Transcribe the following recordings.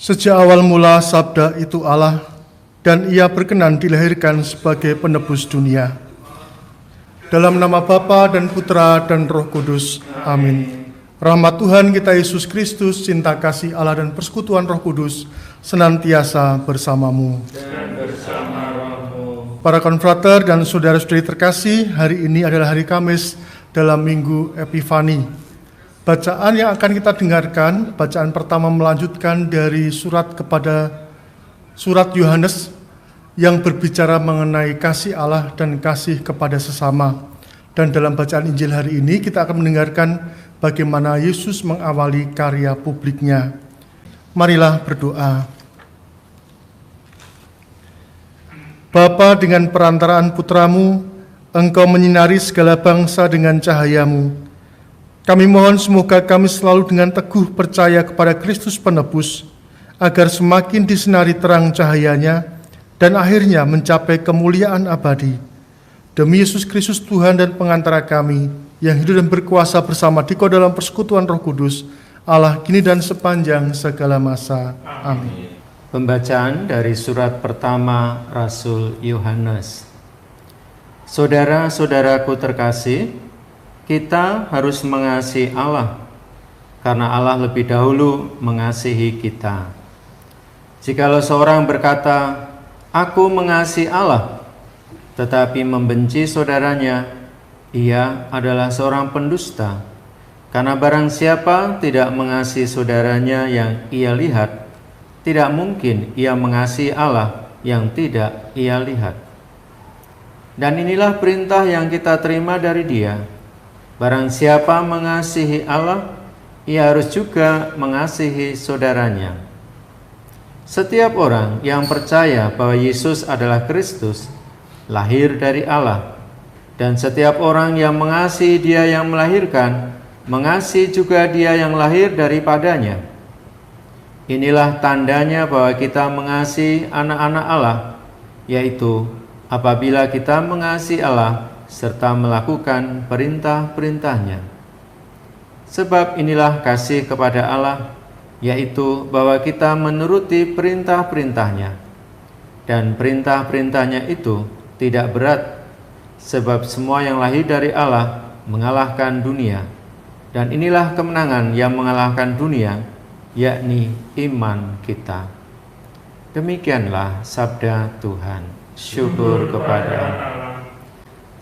Sejak awal mula Sabda itu Allah, dan Ia berkenan dilahirkan sebagai penebus dunia. Dalam nama Bapa dan Putra dan Roh Kudus. Amin. Rahmat Tuhan kita Yesus Kristus, cinta kasih Allah dan persekutuan Roh Kudus senantiasa bersamamu. Dan bersama rohmu. Para konfrater dan saudara-saudari terkasih, hari ini adalah hari Kamis dalam Minggu Epifani. Bacaan yang akan kita dengarkan, bacaan pertama melanjutkan dari surat Yohanes yang berbicara mengenai kasih Allah dan kasih kepada sesama. Dan dalam bacaan Injil hari ini kita akan mendengarkan bagaimana Yesus mengawali karya publiknya. Marilah berdoa. Bapa, dengan perantaraan putramu, Engkau menyinari segala bangsa dengan cahayamu. Kami mohon semoga kami selalu dengan teguh percaya kepada Kristus penebus, agar semakin disinari terang cahayanya, dan akhirnya mencapai kemuliaan abadi. Demi Yesus Kristus Tuhan dan pengantara kami, yang hidup dan berkuasa bersama Dikau dalam persekutuan Roh Kudus, Allah kini dan sepanjang segala masa. Amin. Pembacaan dari surat pertama Rasul Yohanes. Saudara-saudaraku terkasih, kita harus mengasihi Allah, karena Allah lebih dahulu mengasihi kita. Jikalau seorang berkata, "Aku mengasihi Allah," tetapi membenci saudaranya, ia adalah seorang pendusta. Karena barang siapa tidak mengasihi saudaranya yang ia lihat, tidak mungkin ia mengasihi Allah yang tidak ia lihat. Dan inilah perintah yang kita terima dari Dia. Barang siapa mengasihi Allah, ia harus juga mengasihi saudaranya. Setiap orang yang percaya bahwa Yesus adalah Kristus, lahir dari Allah. Dan setiap orang yang mengasihi Dia yang melahirkan, mengasihi juga Dia yang lahir daripadanya. Inilah tandanya bahwa kita mengasihi anak-anak Allah, yaitu apabila kita mengasihi Allah serta melakukan perintah-perintahnya. Sebab inilah kasih kepada Allah, yaitu bahwa kita menuruti perintah-perintahnya. Dan perintah-perintahnya itu tidak berat, sebab semua yang lahir dari Allah mengalahkan dunia. Dan inilah kemenangan yang mengalahkan dunia, yakni iman kita. Demikianlah sabda Tuhan. Syukur kepada Allah.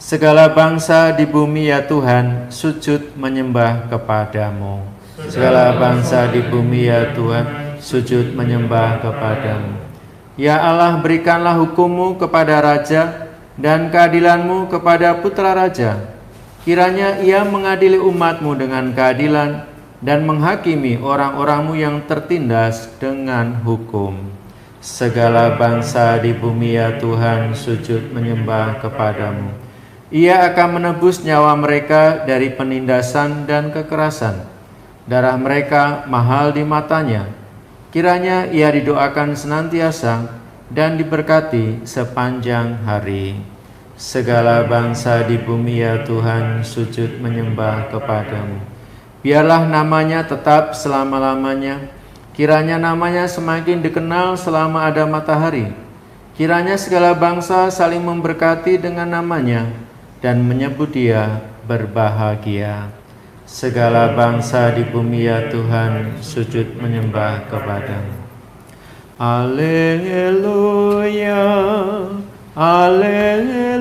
Segala bangsa di bumi ya Tuhan, sujud menyembah kepadamu. Segala bangsa di bumi ya Tuhan, sujud menyembah kepadamu. Ya Allah, berikanlah hukum-Mu kepada raja dan keadilan-Mu kepada putra raja. Kiranya ia mengadili umat-Mu dengan keadilan dan menghakimi orang-orang-Mu yang tertindas dengan hukum. Segala bangsa di bumi ya Tuhan, sujud menyembah kepadamu. Ia akan menebus nyawa mereka dari penindasan dan kekerasan. Darah mereka mahal di matanya. Kiranya ia didoakan senantiasa dan diberkati sepanjang hari. Segala bangsa di bumi ya Tuhan, sujud menyembah kepadamu. Biarlah namanya tetap selama-lamanya. Kiranya namanya semakin dikenal selama ada matahari. Kiranya segala bangsa saling memberkati dengan namanya dan menyebut Dia berbahagia. Segala bangsa di bumi ya Tuhan, sujud menyembah kepadamu. Alleluia, alleluia,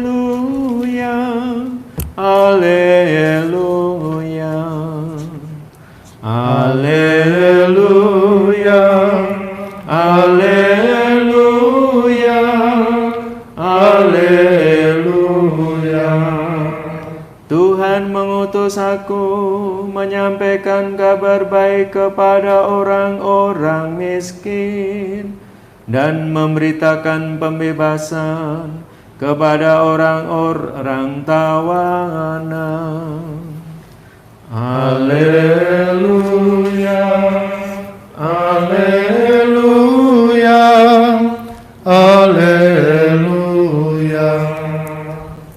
alleluia, alleluia, alleluia, alleluia. Tuhan mengutus aku menyampaikan kabar baik kepada orang-orang miskin dan memberitakan pembebasan kepada orang-orang tawanan. Haleluya, haleluya, haleluya.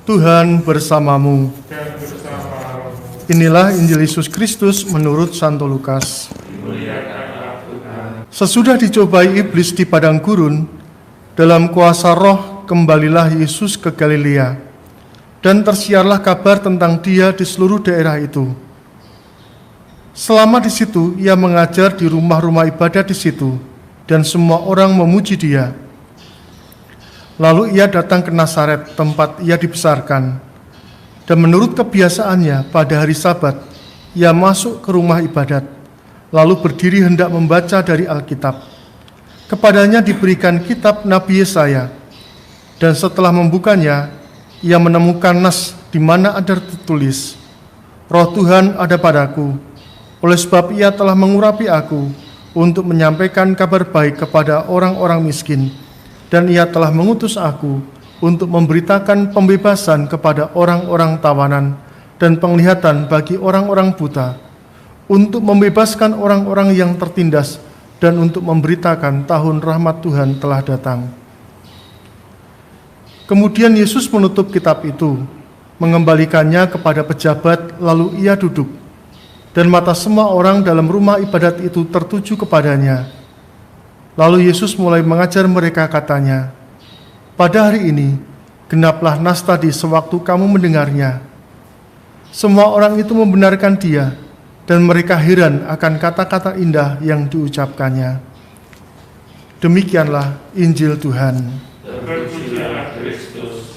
Tuhan bersamamu. Inilah Injil Yesus Kristus menurut Santo Lukas. Sesudah dicobai iblis di padang gurun, dalam kuasa Roh kembalilah Yesus ke Galilea, dan tersiarlah kabar tentang Dia di seluruh daerah itu. Selama di situ, Ia mengajar di rumah-rumah ibadat di situ, dan semua orang memuji Dia. Lalu Ia datang ke Nazaret, tempat Ia dibesarkan, dan menurut kebiasaannya pada hari Sabat, Ia masuk ke rumah ibadat, lalu berdiri hendak membaca dari Alkitab. Kepadanya diberikan kitab Nabi Yesaya, dan setelah membukanya, ia menemukan nas di mana ada tertulis, Roh Tuhan ada padaku, oleh sebab Ia telah mengurapi aku untuk menyampaikan kabar baik kepada orang-orang miskin, dan Ia telah mengutus aku untuk memberitakan pembebasan kepada orang-orang tawanan dan penglihatan bagi orang-orang buta, untuk membebaskan orang-orang yang tertindas, dan untuk memberitakan tahun rahmat Tuhan telah datang. Kemudian Yesus menutup kitab itu, mengembalikannya kepada pejabat, lalu Ia duduk, dan mata semua orang dalam rumah ibadat itu tertuju kepadanya. Lalu Yesus mulai mengajar mereka, katanya, pada hari ini genaplah nas tadi sewaktu kamu mendengarnya. Semua orang itu membenarkan Dia, dan mereka heran akan kata-kata indah yang diucapkannya. Demikianlah Injil Tuhan. Terpujilah Kristus.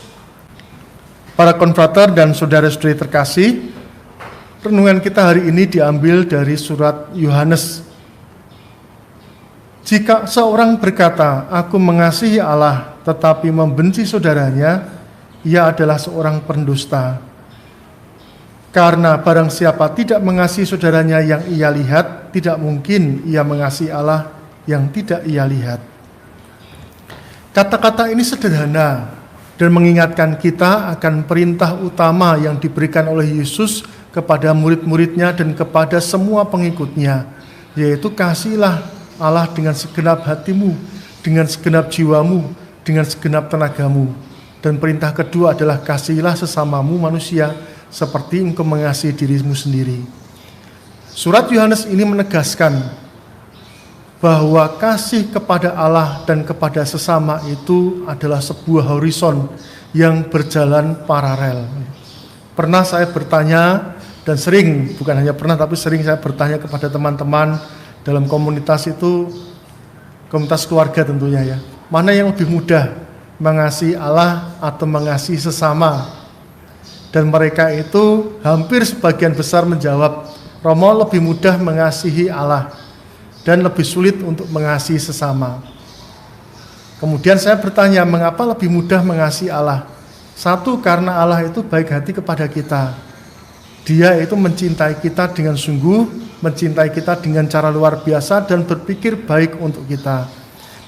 Para konfrater dan saudara-saudari terkasih, renungan kita hari ini diambil dari surat Yohanes. Jika seorang berkata, aku mengasihi Allah, tetapi membenci saudaranya, ia adalah seorang pendusta. Karena barang siapa tidak mengasihi saudaranya yang ia lihat, tidak mungkin ia mengasihi Allah yang tidak ia lihat. Kata-kata ini sederhana dan mengingatkan kita akan perintah utama yang diberikan oleh Yesus kepada murid-muridnya dan kepada semua pengikutnya, yaitu kasihilah Allah dengan segenap hatimu, dengan segenap jiwamu, dengan segenap tenagamu. Dan perintah kedua adalah kasihilah sesamamu manusia seperti engkau mengasihi dirimu sendiri. Surat Yohanes ini menegaskan bahwa kasih kepada Allah dan kepada sesama itu adalah sebuah horizon yang berjalan paralel. Pernah saya bertanya, dan sering, bukan hanya pernah tapi sering saya bertanya kepada teman-teman dalam komunitas itu, komunitas keluarga tentunya ya, mana yang lebih mudah, mengasihi Allah atau mengasihi sesama? Dan mereka itu hampir sebagian besar menjawab, Romo lebih mudah mengasihi Allah dan lebih sulit untuk mengasihi sesama. Kemudian saya bertanya, mengapa lebih mudah mengasihi Allah? Satu, karena Allah itu baik hati kepada kita. Dia itu mencintai kita dengan sungguh, mencintai kita dengan cara luar biasa dan berpikir baik untuk kita.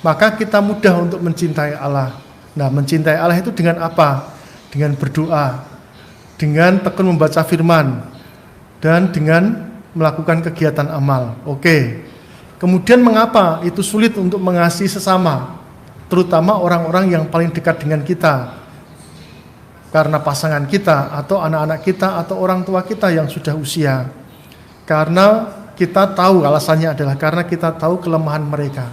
Maka kita mudah untuk mencintai Allah. Nah, mencintai Allah itu dengan apa? Dengan berdoa, dengan tekun membaca firman, dan dengan melakukan kegiatan amal. Oke. Kemudian mengapa itu sulit untuk mengasihi sesama, terutama orang-orang yang paling dekat dengan kita? Karena pasangan kita, atau anak-anak kita, atau orang tua kita yang sudah usia. Karena kita tahu, alasannya adalah karena kita tahu kelemahan mereka.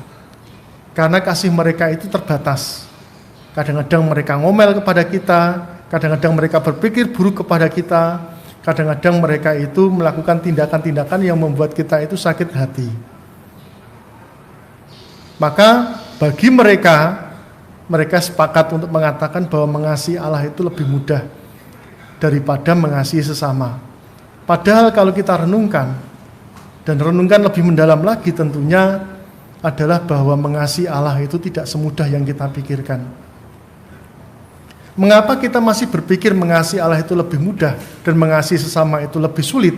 Karena kasih mereka itu terbatas. Kadang-kadang mereka ngomel kepada kita, kadang-kadang mereka berpikir buruk kepada kita, kadang-kadang mereka itu melakukan tindakan-tindakan yang membuat kita itu sakit hati. Maka bagi mereka sepakat untuk mengatakan bahwa mengasihi Allah itu lebih mudah daripada mengasihi sesama. Padahal kalau kita renungkan, dan renungkan lebih mendalam lagi tentunya adalah bahwa mengasihi Allah itu tidak semudah yang kita pikirkan. Mengapa kita masih berpikir mengasihi Allah itu lebih mudah dan mengasihi sesama itu lebih sulit?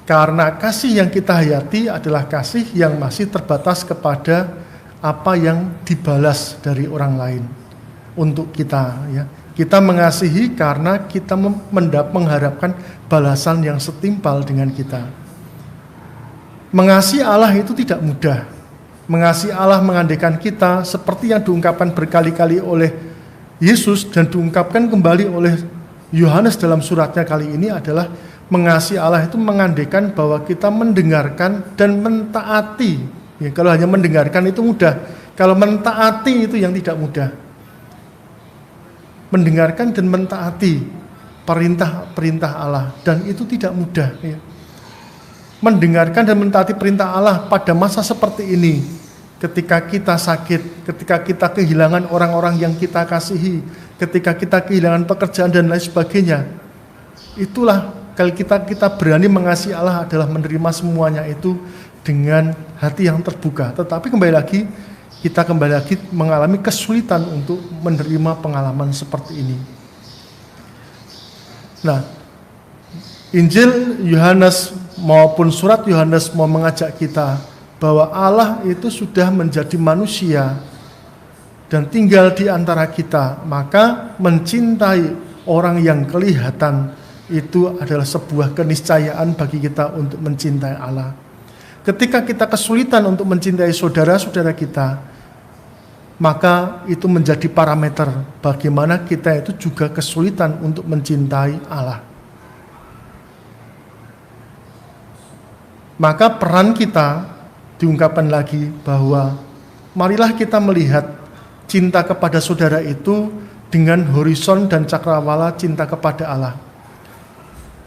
Karena kasih yang kita hayati adalah kasih yang masih terbatas kepada apa yang dibalas dari orang lain untuk kita. Ya. Kita mengasihi karena kita mengharapkan balasan yang setimpal dengan kita. Mengasihi Allah itu tidak mudah. Mengasihi Allah mengandaikan kita seperti yang diungkapkan berkali-kali oleh Yesus dan diungkapkan kembali oleh Yohanes dalam suratnya kali ini adalah mengasihi Allah itu mengandaikan bahwa kita mendengarkan dan mentaati Ya, kalau hanya mendengarkan itu mudah, kalau mentaati itu yang tidak mudah. Mendengarkan dan mentaati perintah-perintah Allah, dan itu tidak mudah. Ya. Mendengarkan dan mentaati perintah Allah pada masa seperti ini, ketika kita sakit, ketika kita kehilangan orang-orang yang kita kasihi, ketika kita kehilangan pekerjaan dan lain sebagainya, itulah kalau kita berani mengasihi Allah adalah menerima semuanya itu dengan hati yang terbuka. Tetapi kembali lagi, kita kembali lagi mengalami kesulitan untuk menerima pengalaman seperti ini. Nah, Injil Yohanes maupun surat Yohanes mau mengajak kita bahwa Allah itu sudah menjadi manusia dan tinggal di antara kita, maka mencintai orang yang kelihatan itu adalah sebuah keniscayaan bagi kita untuk mencintai Allah. Ketika kita kesulitan untuk mencintai saudara-saudara kita, maka itu menjadi parameter bagaimana kita itu juga kesulitan untuk mencintai Allah. Maka peran kita diungkapkan lagi bahwa marilah kita melihat cinta kepada saudara itu dengan horizon dan cakrawala cinta kepada Allah.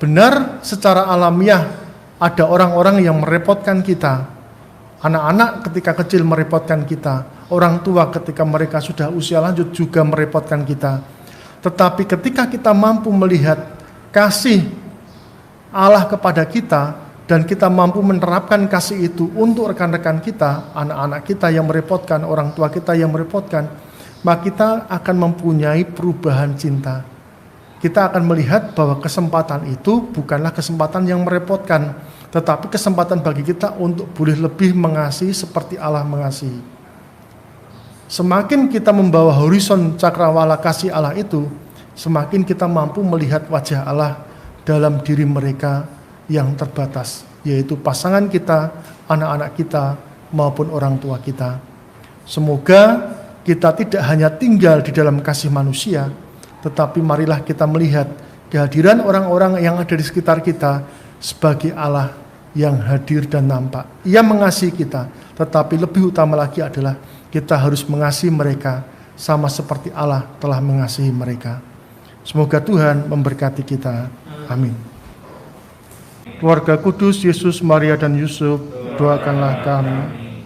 Benar, secara alamiah ada orang-orang yang merepotkan kita. Anak-anak ketika kecil merepotkan kita. Orang tua ketika mereka sudah usia lanjut juga merepotkan kita. Tetapi ketika kita mampu melihat kasih Allah kepada kita, dan kita mampu menerapkan kasih itu untuk rekan-rekan kita, anak-anak kita yang merepotkan, orang tua kita yang merepotkan, maka kita akan mempunyai perubahan cinta. Kita akan melihat bahwa kesempatan itu bukanlah kesempatan yang merepotkan, tetapi kesempatan bagi kita untuk boleh lebih mengasihi seperti Allah mengasihi. Semakin kita membawa horizon cakrawala kasih Allah itu, semakin kita mampu melihat wajah Allah dalam diri mereka yang terbatas, yaitu pasangan kita, anak-anak kita, maupun orang tua kita. Semoga kita tidak hanya tinggal di dalam kasih manusia, tetapi marilah kita melihat kehadiran orang-orang yang ada di sekitar kita sebagai Allah yang hadir dan nampak. Ia mengasihi kita, tetapi lebih utama lagi adalah kita harus mengasihi mereka sama seperti Allah telah mengasihi mereka. Semoga Tuhan memberkati kita. Amin. Keluarga kudus Yesus, Maria, dan Yusuf, doakanlah kami.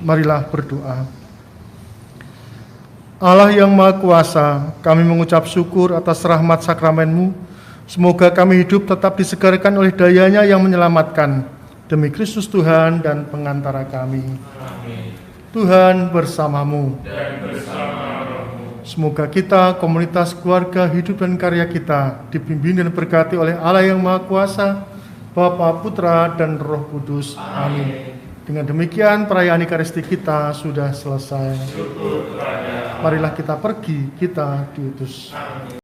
Marilah berdoa. Allah yang Maha Kuasa, kami mengucap syukur atas rahmat sakramenmu. Semoga kami hidup tetap disegarkan oleh dayanya yang menyelamatkan. Demi Kristus Tuhan dan pengantara kami. Amin. Tuhan bersamamu. Dan bersama rohmu. Semoga kita, komunitas keluarga, hidup dan karya kita dibimbing dan berkati oleh Allah yang Maha Kuasa, Bapa, Putra, dan Roh Kudus. Amin. Dengan demikian perayaan Ekaristi kita sudah selesai. Syukur kepada Allah. Marilah kita pergi, kita diutus. Amin.